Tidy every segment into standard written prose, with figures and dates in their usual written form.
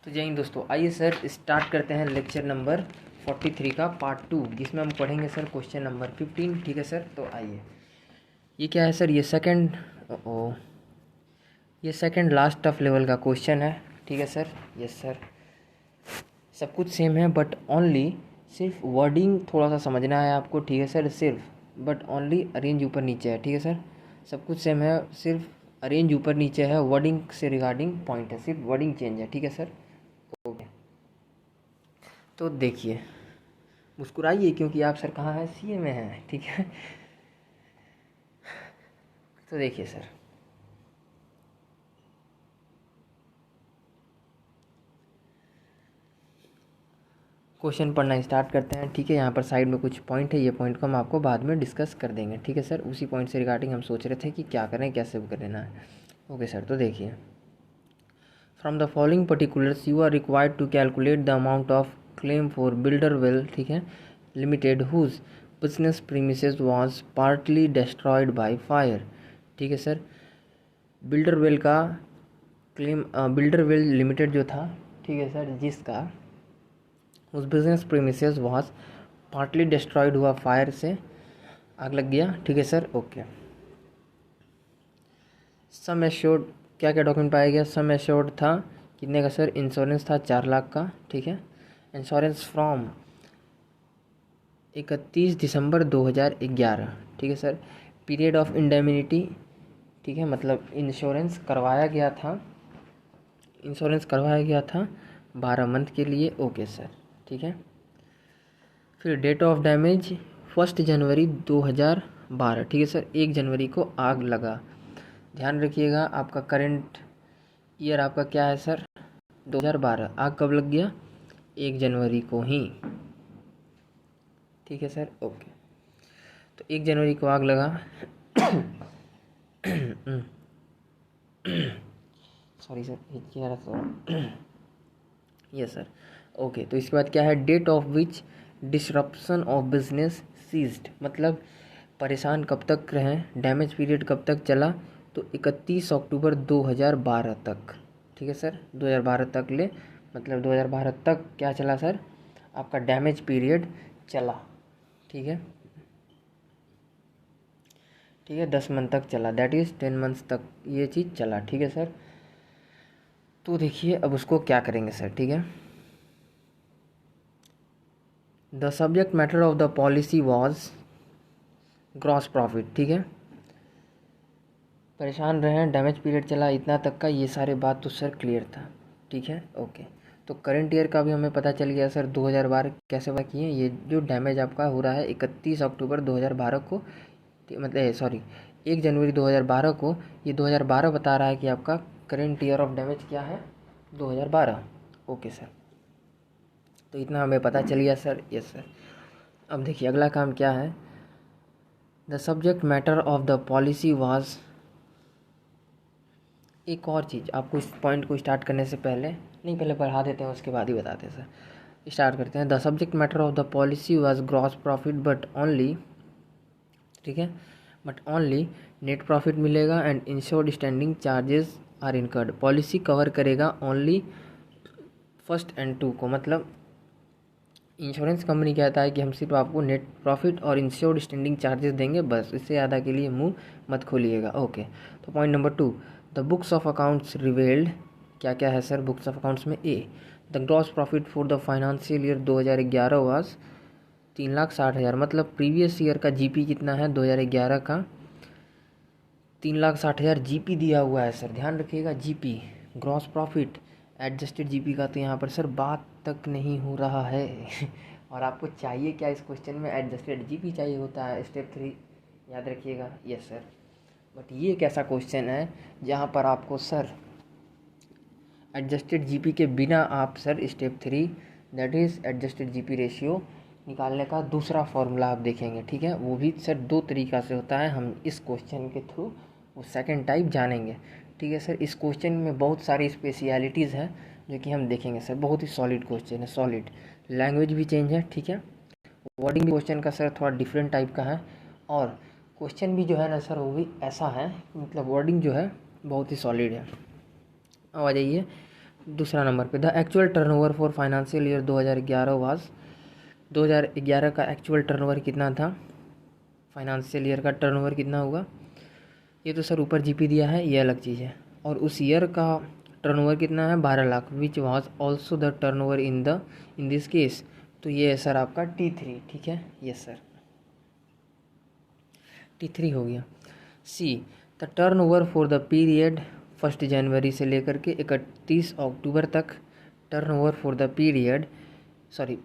तो जय हिंद दोस्तों, आइए सर स्टार्ट करते हैं लेक्चर नंबर 43 का पार्ट 2, जिसमें हम पढ़ेंगे सर क्वेश्चन नंबर 15। ठीक है सर, तो आइए। ये क्या है सर? ये सेकंड लास्ट टफ लेवल का क्वेश्चन है। ठीक है सर, यस सर। सब कुछ सेम है बट ओनली सिर्फ वर्डिंग थोड़ा सा समझना है आपको। ठीक है सर, सिर्फ बट ओनली अरेंज ऊपर नीचे है। ठीक है सर, सब कुछ सेम है, सिर्फ अरेंज ऊपर नीचे है, वर्डिंग से रिगार्डिंग पॉइंट है, सिर्फ वर्डिंग चेंज है। ठीक है सर, ओके। तो देखिए, मुस्कुराइए क्योंकि आप सर कहाँ हैं? सीए में हैं। ठीक है, तो देखिए सर, क्वेश्चन पढ़ना स्टार्ट करते हैं। ठीक है, यहाँ पर साइड में कुछ पॉइंट है, ये पॉइंट को हम आपको बाद में डिस्कस कर देंगे। ठीक है सर, उसी पॉइंट से रिगार्डिंग हम सोच रहे थे कि क्या करें, कैसे कर लेना है। ओके सर, तो देखिए, from the following particulars you are required to calculate the amount of claim for builder well, ठीक है, limited, whose business premises was partly destroyed by fire. ठीक है सर, बिल्डर वेल का क्लेम, बिल्डर वेल लिमिटेड जो था, ठीक है sir, जिसका उस business premises was partly destroyed हुआ, फायर से आग लग गया। ठीक है सर, ओके। सम एश्योर्ड, क्या क्या डॉक्यूमेंट पाया गया? सम एश्योर्ड था कितने का सर? इंश्योरेंस था 4 लाख का। ठीक है, इंश्योरेंस फ्रॉम 31 दिसंबर 2011। ठीक है सर, पीरियड ऑफ इंडेमिनिटी, ठीक है, मतलब इंश्योरेंस करवाया गया था, 12 मंथ के लिए। ओके सर, ठीक है। फिर डेट ऑफ डैमेज 1 जनवरी 2012। ठीक है सर, 1 जनवरी को आग लगा। ध्यान रखिएगा, आपका करंट ईयर आपका क्या है सर? 2012। आग कब लग गया? 1 जनवरी को ही। ठीक है सर, ओके। तो 1 जनवरी को आग लगा। सॉरी सर, हिचकी आ रहा था। Yes sir, okay. तो इसके बाद क्या है? Date of which disruption of business ceased, मतलब परेशान कब तक रहें, डैमेज पीरियड कब तक चला? तो 31 अक्टूबर 2012 तक। ठीक है सर, 2012 तक ले, मतलब 2012 तक क्या चला सर? आपका डैमेज पीरियड चला। ठीक है, 10 मंथ तक चला, दैट इज़ 10 मंथ्स तक ये चीज़ चला। ठीक है सर, तो देखिए अब उसको क्या करेंगे सर। ठीक है, the subject matter of the policy was gross profit. ठीक है, परेशान रहे, डैमेज पीरियड चला, इतना तक का, ये सारे बात तो सर क्लियर था। ठीक है, ओके। तो करंट ईयर का भी हमें पता चल गया सर, 2012 कैसे बात किए। ये जो डैमेज आपका हो रहा है 31 अक्टूबर 2012 को, मतलब सॉरी 1 जनवरी 2012 को, ये 2012 बता रहा है कि आपका करंट ईयर ऑफ डैमेज क्या है? 2012। ओके सर, तो इतना हमें पता चल गया सर। यस सर, अब देखिए अगला काम क्या है? The subject matter of the policy was, एक और चीज़ आपको इस पॉइंट को स्टार्ट करने से पहले, नहीं पहले पढ़ा देते हैं उसके बाद ही बताते हैं सर। स्टार्ट करते हैं। The subject matter of the policy was gross profit but only, ठीक है, बट ओनली नेट प्रॉफिट मिलेगा and insured standing charges are incurred. Policy cover करेगा ओनली 1 एंड 2 को, मतलब इंश्योरेंस कंपनी कहता है कि हम सिर्फ आपको नेट प्रॉफिट और इंश्योर्ड स्टैंडिंग चार्जेस देंगे, बस, इससे ज़्यादा के लिए मुंह मत खोलिएगा। ओके, तो point number 2, the books of accounts revealed, क्या क्या है सर बुक्स ऑफ अकाउंट्स में? A, the gross profit for the financial year 2011 was 3,60,000, मतलब प्रीवियस ईयर का जीपी कितना है 2011 का? 3,60,000 जीपी दिया हुआ है सर, ध्यान रखिएगा। GP, gross profit, adjusted GP का तो यहाँ पर सर बात तक नहीं हो रहा है। और आपको चाहिए क्या इस क्वेश्चन में? एडजस्टेड जीपी चाहिए होता है, स्टेप 3 याद रखिएगा। यस सर, बट ये एक ऐसा क्वेश्चन है जहाँ पर आपको सर एडजस्टेड जीपी के बिना आप sir step 3 that is adjusted GP ratio निकालने का दूसरा फॉर्मूला आप देखेंगे। ठीक है, वो भी सर 2 तरीक़ा से होता है, हम इस क्वेश्चन के थ्रू वो सेकंड टाइप जानेंगे। ठीक है सर, इस क्वेश्चन में बहुत सारी स्पेशलिटीज़ हैं जो कि हम देखेंगे सर। बहुत ही सॉलिड क्वेश्चन है, सॉलिड। लैंग्वेज भी चेंज है, ठीक है, वर्डिंग भी क्वेश्चन का सर थोड़ा डिफरेंट टाइप का है, और क्वेश्चन भी जो है ना सर वो भी ऐसा है, मतलब वर्डिंग जो है बहुत ही सॉलिड है। अब आ जाइए दूसरा नंबर पे the actual turnover for financial year 2011 was, 2011 का एक्चुअल टर्नओवर कितना था, फाइनेंशियल ईयर का टर्नओवर कितना होगा। ये तो सर ऊपर जीपी दिया है, ये अलग चीज़ है। और उस ईयर का टर्नओवर कितना है, 12 lakh, which was also the turnover in this case. तो ये है सर आपका T3, ठीक है, यस सर T3 हो गया। See the turnover for the period 1 जनवरी से लेकर के 31 अक्टूबर तक, turnover for the period, sorry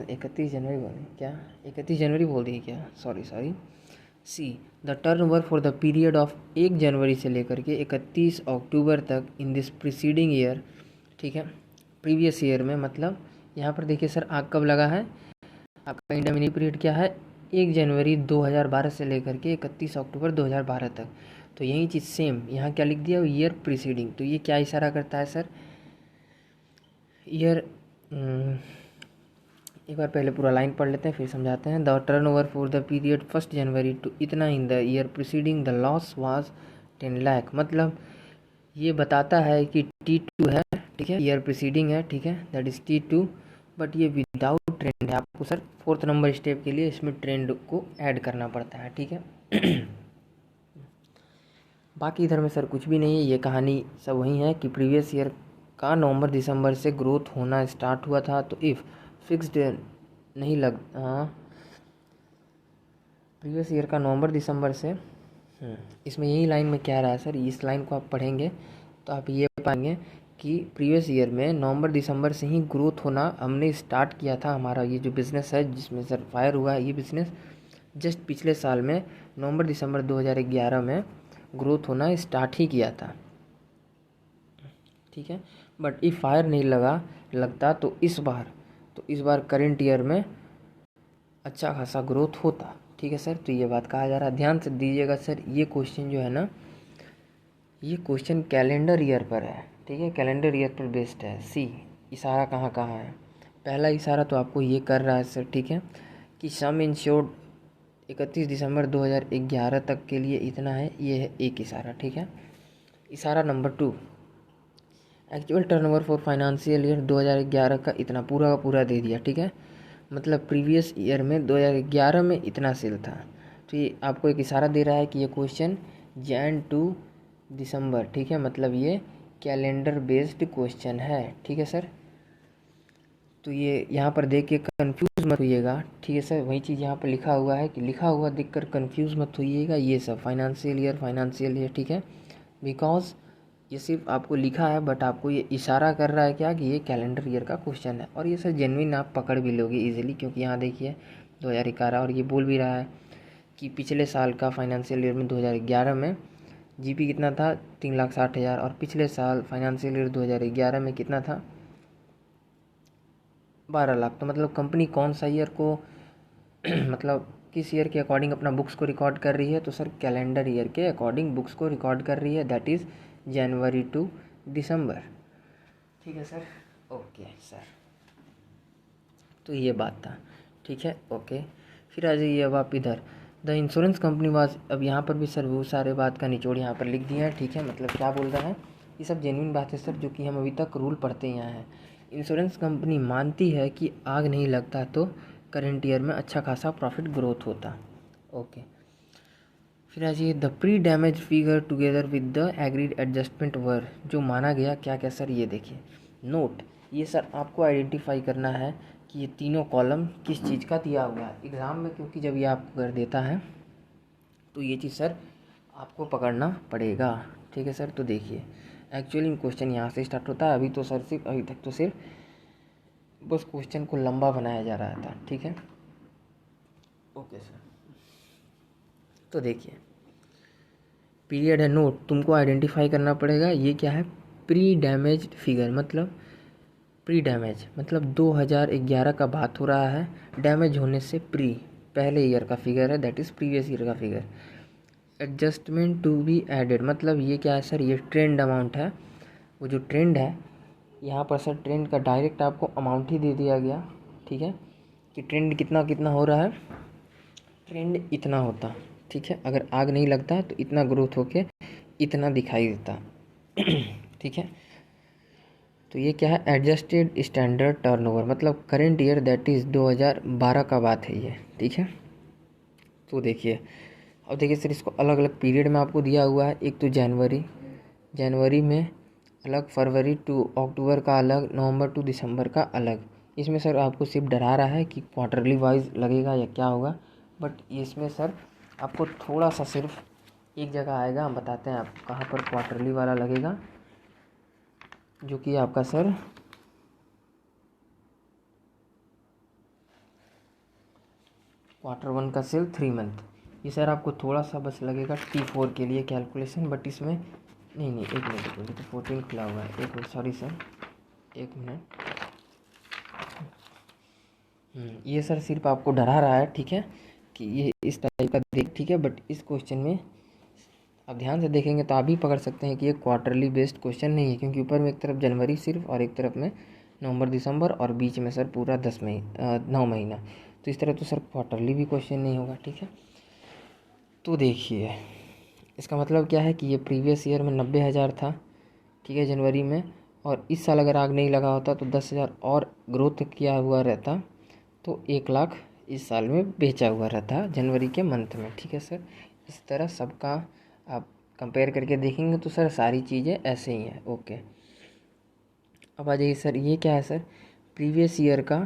31 जनवरी बोले क्या, 31 जनवरी बोल दिए क्या, sorry. See the turnover for the period of 1 जनवरी से लेकर के 31 अक्टूबर तक इन दिस प्रीसीडिंग ईयर, ठीक है, प्रीवियस ईयर में, मतलब यहाँ पर देखिए सर आग कब लगा है, आपका इंटरमीडिएट पीरियड क्या है, 1 जनवरी 2012 से लेकर के 31 अक्टूबर 2012 तक। तो यही चीज़ सेम यहाँ क्या लिख दिया, ईयर प्रीसीडिंग। तो ये क्या इशारा करता है सर, ईयर, एक बार पहले पूरा लाइन पढ़ लेते हैं फिर समझाते हैं। The turnover for the period 1 January to इतना in the year preceding the loss was 10 lakh. मतलब ये बताता है कि T2 है, ठीक है, ईयर प्रीसीडिंग है, ठीक है, दैट इज़ T2, बट ये विदाउट ट्रेंड है। आपको सर 4th नंबर स्टेप के लिए इसमें ट्रेंड को ऐड करना पड़ता है, ठीक है। बाकी इधर में सर कुछ भी नहीं है, ये कहानी सब वही है कि प्रीवियस ईयर का नवंबर दिसंबर से ग्रोथ होना स्टार्ट हुआ था। तो इफ़ फिक्स्ड नहीं लग, हाँ प्रीवियस ईयर का नवंबर दिसंबर से, इसमें यही लाइन में कह रहा है सर, इस लाइन को आप पढ़ेंगे तो आप ये पाएंगे कि प्रीवियस ईयर में नवंबर दिसंबर से ही ग्रोथ होना हमने स्टार्ट किया था। हमारा ये जो बिज़नेस है जिसमें सर फायर हुआ है, ये बिज़नेस जस्ट पिछले साल में नवंबर दिसंबर 2011 में ग्रोथ होना स्टार्ट ही किया था, ठीक है। बट इफ़ फायर नहीं लगता तो इस बार करेंट ईयर में अच्छा खासा ग्रोथ होता, ठीक है सर। तो ये बात कहा जा रहा है, ध्यान से दीजिएगा सर। ये क्वेश्चन जो है ना, ये क्वेश्चन कैलेंडर ईयर पर है, ठीक है, कैलेंडर ईयर पर बेस्ड है। सी इशारा कहाँ कहाँ है, पहला इशारा तो आपको ये कर रहा है सर, ठीक है, कि सम इंश्योर्ड 31 दिसंबर 2011 तक के लिए इतना है, ये है एक इशारा, ठीक है। इशारा number 2, actual turnover for financial year 2011 का इतना पूरा का पूरा दे दिया, ठीक है, मतलब प्रीवियस ईयर में 2011 में इतना सेल था। तो ये आपको एक इशारा दे रहा है कि ये क्वेश्चन जैन टू दिसंबर, ठीक है, मतलब ये कैलेंडर बेस्ड क्वेश्चन है, ठीक है सर। तो ये यहाँ पर देख के कन्फ्यूज़ मत होइएगा, ठीक है सर। वही चीज़ यहाँ पर लिखा हुआ है कि लिखा हुआ देखकर कन्फ्यूज़ मत होइएगा, ये सब फाइनेंशियल ईयर, ठीक है, बिकॉज ये सिर्फ आपको लिखा है बट आपको ये इशारा कर रहा है क्या, कि ये कैलेंडर ईयर का क्वेश्चन है। और ये सर जेन्युइन आप पकड़ भी लोगे इजीली, क्योंकि यहाँ देखिए 2011, और ये बोल भी रहा है कि पिछले साल का फाइनेंशियल ईयर में 2011 में जीपी कितना था, 3,60,000, और पिछले साल फाइनेंशियल ईयर 2011 में कितना था, 12 लाख। तो मतलब कंपनी कौन सा ईयर को मतलब किस ईयर के अकॉर्डिंग अपना बुक्स को रिकॉर्ड कर रही है, तो सर कैलेंडर ईयर के अकॉर्डिंग बुक्स को रिकॉर्ड कर रही है, दैट इज़ जनवरी टू दिसंबर, ठीक है सर, ओके सर। तो ये बात था, ठीक है, ओके। फिर आ जाइए अब आप इधर, द इंश्योरेंस कंपनी वाज, अब यहाँ पर भी सर वो सारे बात का निचोड़ यहाँ पर लिख दिया है, ठीक है, मतलब क्या बोल रहा है, ये सब जेन्युइन बात है सर, जो कि हम अभी तक रूल पढ़ते यहाँ हैं। इंश्योरेंस कंपनी मानती है कि आग नहीं लगता तो करेंट ईयर में अच्छा खासा प्रॉफिट ग्रोथ होता, ओके। फिर आ जाइए, the pre damage figure together with the agreed adjustment were, जो माना गया क्या क्या सर, ये देखिए नोट, ये सर आपको आइडेंटिफाई करना है कि ये तीनों कॉलम किस चीज़ का दिया हुआ है एग्ज़ाम में, क्योंकि जब ये आपको कर देता है तो ये चीज़ सर आपको पकड़ना पड़ेगा, ठीक है सर। तो देखिए एक्चुअली क्वेश्चन यहाँ से स्टार्ट होता है, अभी तो सर सिर्फ अभी तक तो सिर्फ बस क्वेश्चन को लंबा बनाया जा रहा था, ठीक है, ओके सर। तो देखिए पीरियड है, नोट तुमको आइडेंटिफाई करना पड़ेगा, ये क्या है, प्री डैमेज फिगर, मतलब प्री डैमेज मतलब 2011 का बात हो रहा है, डैमेज होने से प्री पहले ईयर का फिगर है, दैट इज़ प्रीवियस ईयर का figure. Adjustment to be added मतलब ये क्या है सर, ये ट्रेंड अमाउंट है, वो जो ट्रेंड है यहाँ पर सर ट्रेंड का डायरेक्ट आपको अमाउंट ही दे दिया गया, ठीक है, कि ट्रेंड कितना कितना हो रहा है, ट्रेंड इतना होता, ठीक है, अगर आग नहीं लगता तो इतना ग्रोथ होके इतना दिखाई देता, ठीक है। तो ये क्या है, एडजस्टेड स्टैंडर्ड टर्नओवर, मतलब करेंट ईयर दैट इज़ 2012 का बात है ये, ठीक है। तो देखिए, अब देखिए सर, इसको अलग अलग पीरियड में आपको दिया हुआ है। एक तो जनवरी में अलग, फरवरी टू अक्टूबर का अलग, नवंबर टू दिसंबर का अलग। इसमें सर आपको सिर्फ डरा रहा है कि क्वार्टरली वाइज लगेगा या क्या होगा, बट इसमें सर आपको थोड़ा सा सिर्फ एक जगह आएगा, हम बताते हैं आपको कहाँ पर क्वार्टरली वाला लगेगा, जो कि आपका सर Q1 का सेल 3 मंथ। ये सर आपको थोड़ा सा बस लगेगा T4 के लिए कैलकुलेशन, बट इसमें नहीं, एक मिनट, तो 14 खुला हुआ है, एक मिनट, सॉरी सर, एक मिनट। ये सर सिर्फ आपको डरा रहा है, ठीक है, कि ये इस टाइप का देख, ठीक है, बट इस क्वेश्चन में आप ध्यान से देखेंगे तो आप भी पकड़ सकते हैं कि ये क्वार्टरली बेस्ड क्वेश्चन नहीं है, क्योंकि ऊपर में एक तरफ जनवरी सिर्फ और एक तरफ में नवंबर दिसंबर और बीच में सर पूरा 9 महीना। तो इस तरह तो सर क्वार्टरली भी क्वेश्चन नहीं होगा, ठीक है। तो देखिए, इसका मतलब क्या है कि ये प्रीवियस ईयर में 90,000 था, ठीक है, जनवरी में, और इस साल अगर आग नहीं लगा होता तो 10,000 और ग्रोथ किया हुआ रहता, तो 1 लाख इस साल में बेचा हुआ रहता जनवरी के मंथ में, ठीक है सर। इस तरह सबका आप कंपेयर करके देखेंगे तो सर सारी चीज़ें ऐसे ही हैं, ओके। अब आ जाइए सर, ये क्या है सर, प्रीवियस ईयर का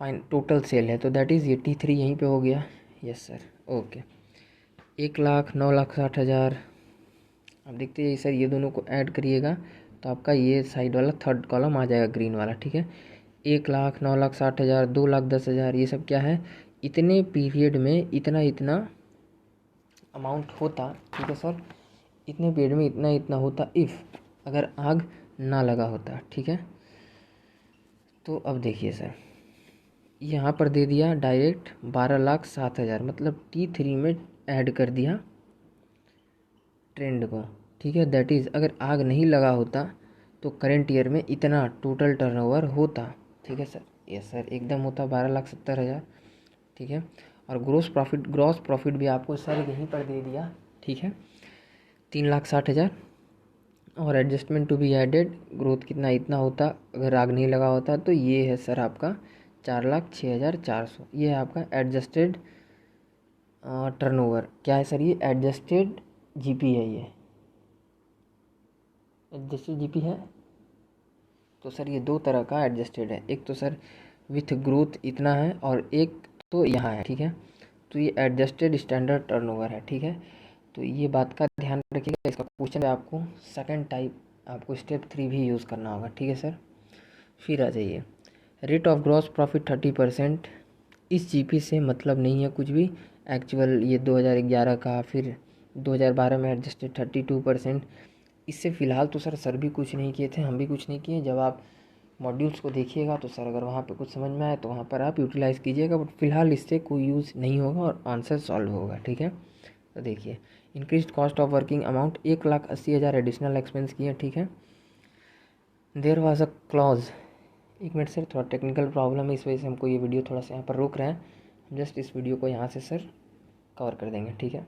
फाइन टोटल सेल है, तो दैट इज़ 83 यहीं पे हो गया, यस सर, ओके। 1,00,000, 9,60,000। अब देखते हैं सर, ये दोनों को ऐड करिएगा तो आपका ये साइड वाला थर्ड कॉलम आ जाएगा ग्रीन वाला, ठीक है। 1,00,000, 9,60,000, 2,10,000, ये सब क्या है, इतने पीरियड में इतना इतना अमाउंट होता, ठीक है सर, इतने पीरियड में इतना इतना होता इफ़ अगर आग ना लगा होता, ठीक है। तो अब देखिए सर, यहाँ पर दे दिया डायरेक्ट 12,07,000, मतलब T3 में ऐड कर दिया ट्रेंड को, ठीक है। दैट इज़ अगर आग नहीं लगा होता तो करेंट ईयर में इतना टोटल टर्नओवर होता, ठीक है सर, यस सर, एकदम होता 12,70,000, ठीक है। और ग्रॉस प्रॉफिट भी आपको सर यहीं पर दे दिया, ठीक है, 3,60,000, और adjustment to be added growth कितना इतना होता अगर आग नहीं लगा होता, तो ये है सर आपका 4,06,400। ये है आपका एडजस्टेड टर्नओवर। क्या है सर, ये एडजस्टेड जीपी है, ये एडजस्टेड जीपी है। तो सर ये दो तरह का एडजस्टेड है, एक तो सर विथ ग्रोथ इतना है और एक तो यहाँ है, ठीक है। तो ये एडजस्टेड स्टैंडर्ड टर्नओवर है, ठीक है। तो ये बात का ध्यान रखिएगा, इसका क्वेश्चन आपको सेकंड टाइप आपको स्टेप 3 भी यूज़ करना होगा, ठीक है सर। फिर आ जाइए, रेट ऑफ ग्रॉस प्रॉफिट 30%। इस जीपी से मतलब नहीं है कुछ भी, एक्चुअल ये 2011 का, फिर 2012 में एडजस्टेड 32%। इससे फ़िलहाल तो सर भी कुछ नहीं किए थे, हम भी कुछ नहीं किए। जब आप मॉड्यूल्स को देखिएगा तो सर अगर वहाँ पे कुछ समझ में आए तो वहाँ पर आप यूटिलाइज़ कीजिएगा, बट फिलहाल इससे कोई यूज़ नहीं होगा और आंसर सॉल्व होगा, ठीक है। तो देखिए, increase cost of working amount 1,80,000 additional expense किए, ठीक है। देयर वाज अ क्लॉज, एक मिनट सर, थोड़ा टेक्निकल प्रॉब्लम है, इस वजह से हमको ये वीडियो थोड़ा सा यहाँ पर रोक रहे हैं। हम जस्ट इस वीडियो को यहाँ से सर कवर कर देंगे, ठीक है।